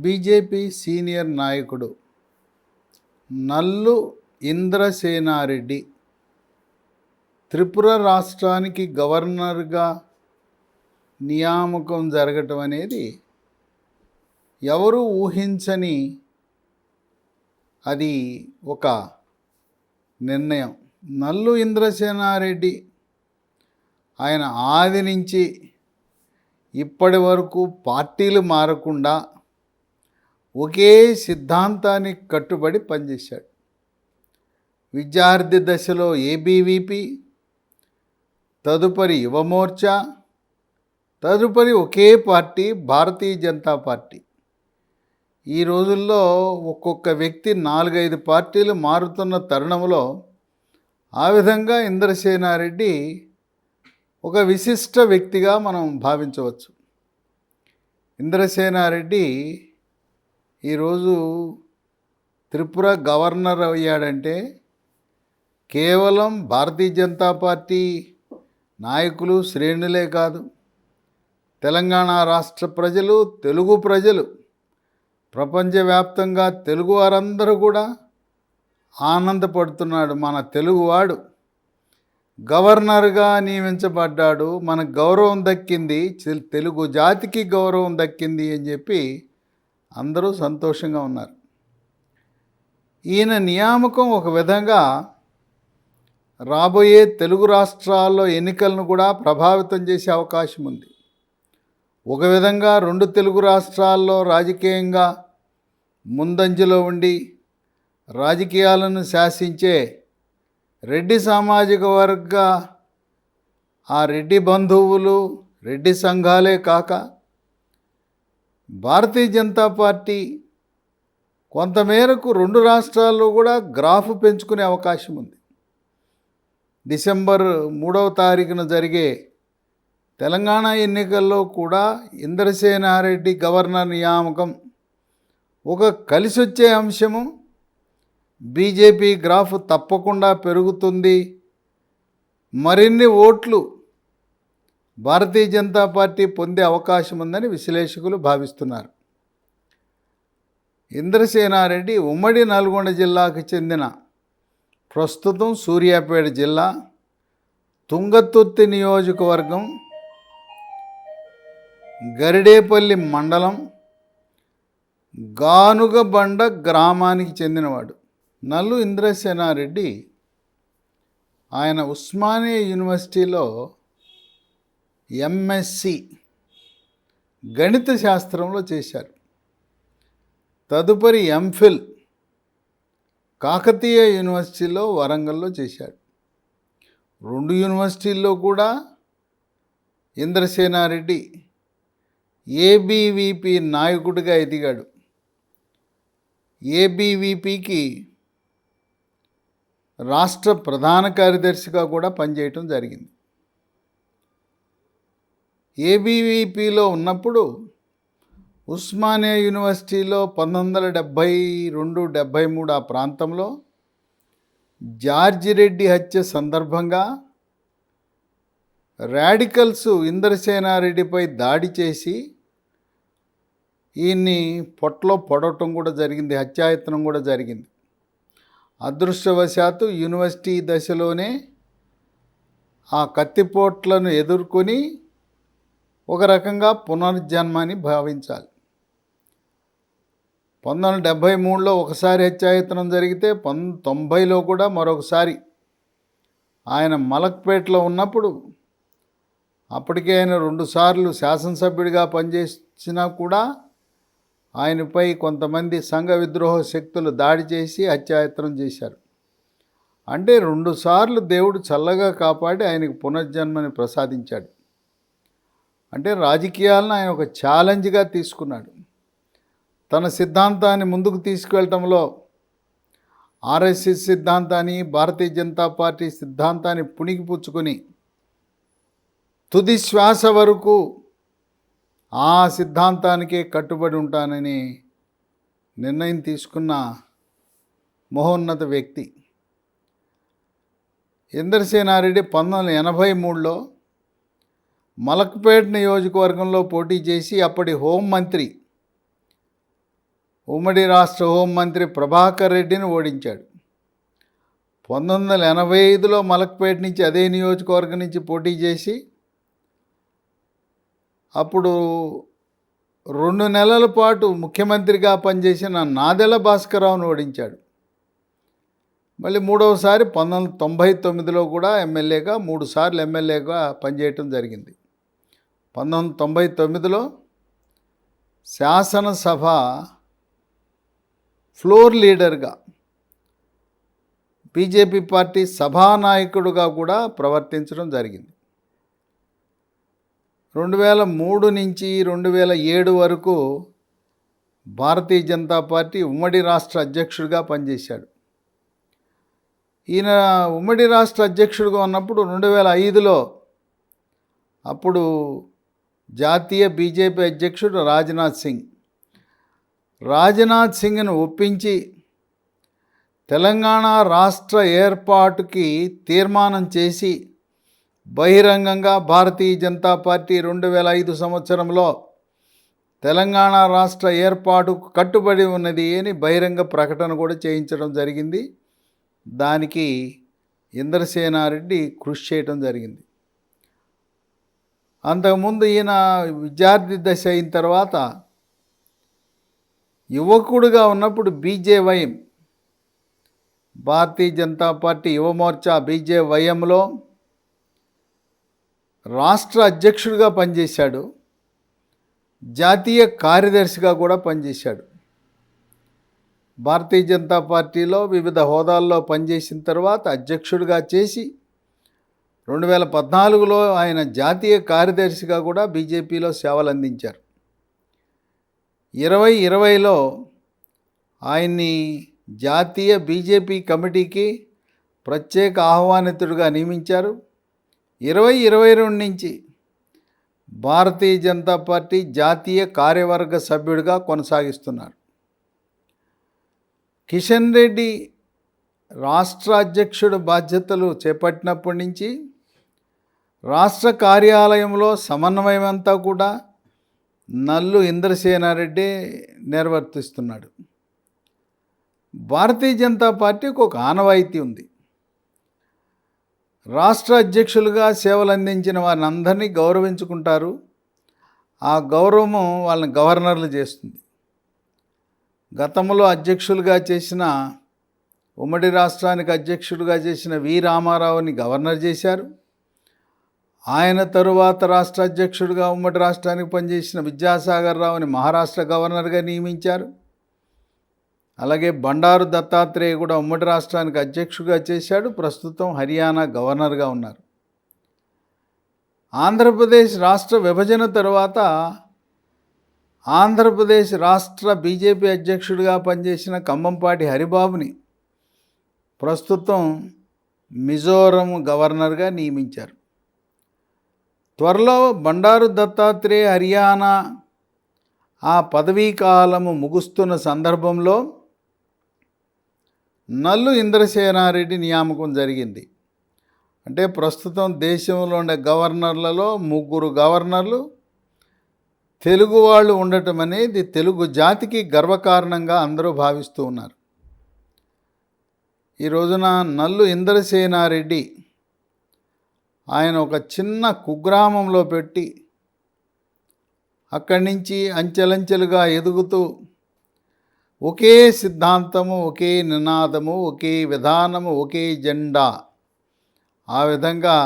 BJP senior నాయకుడు నల్లు ఇంద్రసేనారెడ్డి త్రిపుర రాష్ట్రానికి గవర్నర్గా నియామకం జరగటం అనేది ఎవరు ఊహించని అది ఒక నిర్ణయం. నల్లు ఇంద్రసేనారెడ్డి ఆయన ఆది నుంచి ఇప్పటి వరకు పార్టీలు మారకుండా ఒకే సిద్ధాంతానికి కట్టుబడి పనిచేశాడు. విద్యార్థి దశలో ఏబీవీపీ, తదుపరి యువమోర్చా, తదుపరి ఒకే పార్టీ భారతీయ జనతా పార్టీ. ఈ రోజుల్లో ఒక్కొక్క వ్యక్తి 4-5 పార్టీలు మారుతున్న తరుణంలో ఆ విధంగా ఇంద్రసేనారెడ్డి ఒక విశిష్ట వ్యక్తిగా మనం భావించవచ్చు. ఇంద్రసేనారెడ్డి ఈరోజు త్రిపుర గవర్నర్ అయ్యాడంటే కేవలం భారతీయ జనతా పార్టీ నాయకులు శ్రేణులే కాదు, తెలంగాణ రాష్ట్ర ప్రజలు, తెలుగు ప్రజలు, ప్రపంచవ్యాప్తంగా తెలుగు వారందరూ కూడా ఆనందపడుతున్నాడు. మన తెలుగువాడు గవర్నర్గా నియమించబడ్డాడు, మనకు గౌరవం దక్కింది, తెలుగు జాతికి గౌరవం దక్కింది అని చెప్పి అందరూ సంతోషంగా ఉన్నారు. ఈయన నియామకం ఒక విధంగా రాబోయే తెలుగు రాష్ట్రాల్లో ఎన్నికలను కూడా ప్రభావితం చేసే అవకాశం ఉంది. ఒక విధంగా 2 తెలుగు రాష్ట్రాల్లో రాజకీయంగా ముందంజలో ఉండి రాజకీయాలను శాసించే రెడ్డి సామాజిక వర్గ ఆ రెడ్డి బంధువులు, రెడ్డి సంఘాలే కాక భారతీయ జనతా పార్టీ కొంతమేరకు 2 రాష్ట్రాల్లో కూడా గ్రాఫ్ పెంచుకునే అవకాశం ఉంది. డిసెంబర్ 3వ తారీఖున జరిగే తెలంగాణ ఎన్నికల్లో కూడా ఇంద్రసేనారెడ్డి గవర్నర్ నియామకం ఒక కలిసొచ్చే అంశము. బీజేపీ గ్రాఫ్ తప్పకుండా పెరుగుతుంది, మరిన్ని ఓట్లు భారతీయ జనతా పార్టీ పొందే అవకాశం ఉందని విశ్లేషకులు భావిస్తున్నారు. ఇంద్రసేనారెడ్డి ఉమ్మడి నల్గొండ జిల్లాకు చెందిన, ప్రస్తుతం సూర్యాపేట జిల్లా తుంగతుర్తి నియోజకవర్గం గరిడేపల్లి మండలం గానుగబండ గ్రామానికి చెందినవాడు. నల్లు ఇంద్రసేనారెడ్డి ఆయన ఉస్మానియా యూనివర్సిటీలో ఎంఎస్సి గణిత శాస్త్రంలో చేశారు. తదుపరి ఎంఫిల్ కాకతీయ యూనివర్సిటీలో వరంగల్లో చేశాడు. 2 యూనివర్సిటీల్లో కూడా ఇంద్రసేనారెడ్డి ఏబీవీపీ నాయకుడిగా ఎదిగాడు. ఏబీవీపీకి రాష్ట్ర ప్రధాన కార్యదర్శిగా కూడా పనిచేయటం జరిగింది. ఏబీవీపీలో ఉన్నప్పుడు ఉస్మానియా యూనివర్సిటీలో 1972-73 ఆ ప్రాంతంలో జార్జి రెడ్డి హత్య సందర్భంగా రాడికల్స్ ఇంద్రసేనారెడ్డిపై దాడి చేసి ఈయన్ని పొట్టలో పొడవటం కూడా జరిగింది, హత్యాయత్నం కూడా జరిగింది. అదృష్టవశాత్తు యూనివర్సిటీ దశలోనే ఆ కత్తిపోట్లను ఎదుర్కొని ఒక రకంగా పునర్జన్మని భావించాలి. 1973లో ఒకసారి హత్యాయత్నం జరిగితే 1990లో కూడా మరొకసారి ఆయన మలక్పేటలో ఉన్నప్పుడు, అప్పటికే ఆయన 2 సార్లు శాసనసభ్యుడిగా పనిచేసినా కూడా ఆయనపై కొంతమంది సంఘ విద్రోహ శక్తులు దాడి చేసి హత్యాయత్నం చేశారు. అంటే 2 సార్లు దేవుడు చల్లగా కాపాడి ఆయనకు పునర్జన్మని ప్రసాదించాడు. అంటే రాజకీయాలను ఆయన ఒక ఛాలెంజ్గా తీసుకున్నాడు. తన సిద్ధాంతాన్ని ముందుకు తీసుకువెళ్ళటంలో ఆర్ఎస్ఎస్ సిద్ధాంతాన్ని, భారతీయ జనతా పార్టీ సిద్ధాంతాన్ని పుణికిపుచ్చుకొని తుది శ్వాస వరకు ఆ సిద్ధాంతానికే కట్టుబడి ఉంటానని నిర్ణయం తీసుకున్న మహోన్నత వ్యక్తి. ఇంద్రసేనారెడ్డి 1983లో మలక్పేట్ నియోజకవర్గంలో పోటీ చేసి అప్పటి హోంమంత్రి ఉమ్మడి రాష్ట్ర హోంమంత్రి ప్రభాకర్ రెడ్డిని ఓడించాడు. 1985లో మలక్పేట నుంచి అదే నియోజకవర్గం నుంచి పోటీ చేసి అప్పుడు 2 నెలల పాటు ముఖ్యమంత్రిగా పనిచేసిన నాదెళ్ల భాస్కరరావును ఓడించాడు. మళ్ళీ మూడవసారి 1999లో కూడా ఎమ్మెల్యేగా 3 సార్లు ఎమ్మెల్యేగా పనిచేయటం జరిగింది. 1999లో శాసనసభ ఫ్లోర్ లీడర్గా, బీజేపీ పార్టీ సభానాయకుడుగా కూడా ప్రవర్తించడం జరిగింది. 2003 నుంచి 2007 వరకు భారతీయ జనతా పార్టీ ఉమ్మడి రాష్ట్ర అధ్యక్షుడిగా పనిచేశాడు. ఈయన ఉమ్మడి రాష్ట్ర అధ్యక్షుడిగా ఉన్నప్పుడు 2005లో అప్పుడు జాతీయ బీజేపీ అధ్యక్షుడు రాజ్నాథ్ సింగ్ను ఒప్పించి తెలంగాణ రాష్ట్ర ఏర్పాటుకి తీర్మానం చేసి బహిరంగంగా భారతీయ జనతా పార్టీ 2005 సంవత్సరంలో తెలంగాణ రాష్ట్ర ఏర్పాటుకు కట్టుబడి ఉన్నది అని బహిరంగ ప్రకటన కూడా చేయించడం జరిగింది. దానికి ఇంద్రసేనారెడ్డి కృషి చేయడం జరిగింది. అంతకుముందు ఈయన విద్యార్థి దశ అయిన తర్వాత యువకుడుగా ఉన్నప్పుడు బీజేవైఎం, భారతీయ జనతా పార్టీ యువమోర్చా బీజేవైఎంలో రాష్ట్ర అధ్యక్షుడిగా పనిచేశాడు. జాతీయ కార్యదర్శిగా కూడా పనిచేశాడు. భారతీయ జనతా పార్టీలో వివిధ హోదాల్లో పనిచేసిన తర్వాత అధ్యక్షుడిగా చేసి 2014లో ఆయన జాతీయ కార్యదర్శిగా కూడా బీజేపీలో సేవలు అందించారు. 2020లో ఆయన్ని జాతీయ బీజేపీ కమిటీకి ప్రత్యేక ఆహ్వానితుడిగా నియమించారు. 2022 నుంచి భారతీయ జనతా పార్టీ జాతీయ కార్యవర్గ సభ్యుడిగా కొనసాగిస్తున్నారు. కిషన్ రెడ్డి రాష్ట్ర అధ్యక్షుడు బాధ్యతలు చేపట్టినప్పటి నుంచి రాష్ట్ర కార్యాలయంలో సమన్వయం అంతా కూడా నల్లు ఇంద్రసేనారెడ్డి నిర్వర్తిస్తున్నాడు. భారతీయ జనతా పార్టీకి ఒక ఆనవాయితీ ఉంది. రాష్ట్ర అధ్యక్షులుగా సేవలు అందించిన వారిని అందరినీ గౌరవించుకుంటారు. ఆ గౌరవము వాళ్ళని గవర్నర్లు చేస్తుంది. గతంలో అధ్యక్షులుగా చేసిన, ఉమ్మడి రాష్ట్రానికి అధ్యక్షుడిగా చేసిన వి రామారావుని గవర్నర్ చేశారు. ఆయన తరువాత రాష్ట్ర అధ్యక్షుడిగా ఉమ్మడి రాష్ట్రానికి పనిచేసిన విద్యాసాగర్ రావుని మహారాష్ట్ర గవర్నర్గా నియమించారు. అలాగే బండారు దత్తాత్రేయ కూడా ఉమ్మడి రాష్ట్రానికి అధ్యక్షుడిగా చేశాడు. ప్రస్తుతం హర్యానా గవర్నర్గా ఉన్నారు. ఆంధ్రప్రదేశ్ రాష్ట్ర విభజన తరువాత ఆంధ్రప్రదేశ్ రాష్ట్ర బీజేపీ అధ్యక్షుడిగా పనిచేసిన కంభంపాటి హరిబాబుని ప్రస్తుతం మిజోరం గవర్నర్గా నియమించారు. త్వరలో బండారు దత్తాత్రేయ హర్యానా ఆ పదవీ కాలము ముగుస్తున్న సందర్భంలో నల్లు ఇంద్రసేనారెడ్డి నియామకం జరిగింది. అంటే ప్రస్తుతం దేశంలో ఉండే గవర్నర్లలో 3 గవర్నర్లు తెలుగు వాళ్ళు ఉండటం అనేది తెలుగు జాతికి గర్వకారణంగా అందరూ భావిస్తూ ఉన్నారు. ఈ రోజున నల్లు ఇంద్రసేనారెడ్డి ఆయన ఒక చిన్న కుగ్రామంలో పెట్టి అక్కడి నుంచి అంచెలంచెలుగా ఎదుగుతూ ఒకే సిద్ధాంతము, ఒకే నినాదము, ఒకే విధానము, ఒకే జెండా, ఆ విధంగా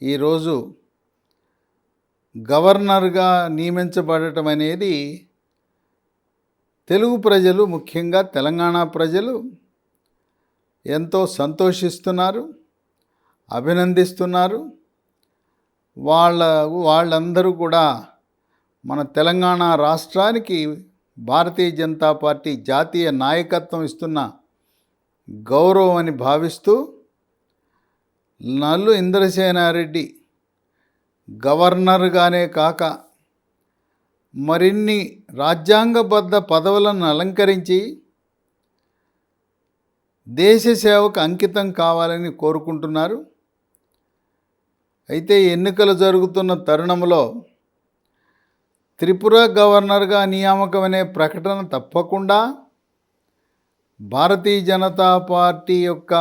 ఈరోజు గవర్నర్గా నియమించబడటం అనేది తెలుగు ప్రజలు, ముఖ్యంగా తెలంగాణ ప్రజలు ఎంతో సంతోషిస్తున్నారు, అభినందిస్తున్నారు. వాళ్ళందరూ కూడా మన తెలంగాణ రాష్ట్రానికి భారతీయ జనతా పార్టీ జాతీయ నాయకత్వం ఇస్తున్న గౌరవం అని భావిస్తూ నల్లు ఇంద్రసేనారెడ్డి గవర్నర్గానే కాక మరిన్ని రాజ్యాంగబద్ధ పదవులను అలంకరించి దేశ సేవకు అంకితం కావాలని కోరుకుంటున్నారు. అయితే ఎన్నికలు జరుగుతున్న తరుణంలో త్రిపుర గవర్నర్గా నియామకం అనే ప్రకటన తప్పకుండా భారతీయ జనతా పార్టీ యొక్క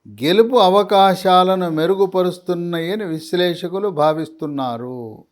గెలుపు అవకాశాలను మెరుగుపరుస్తున్నాయని విశ్లేషకులు భావిస్తున్నారు.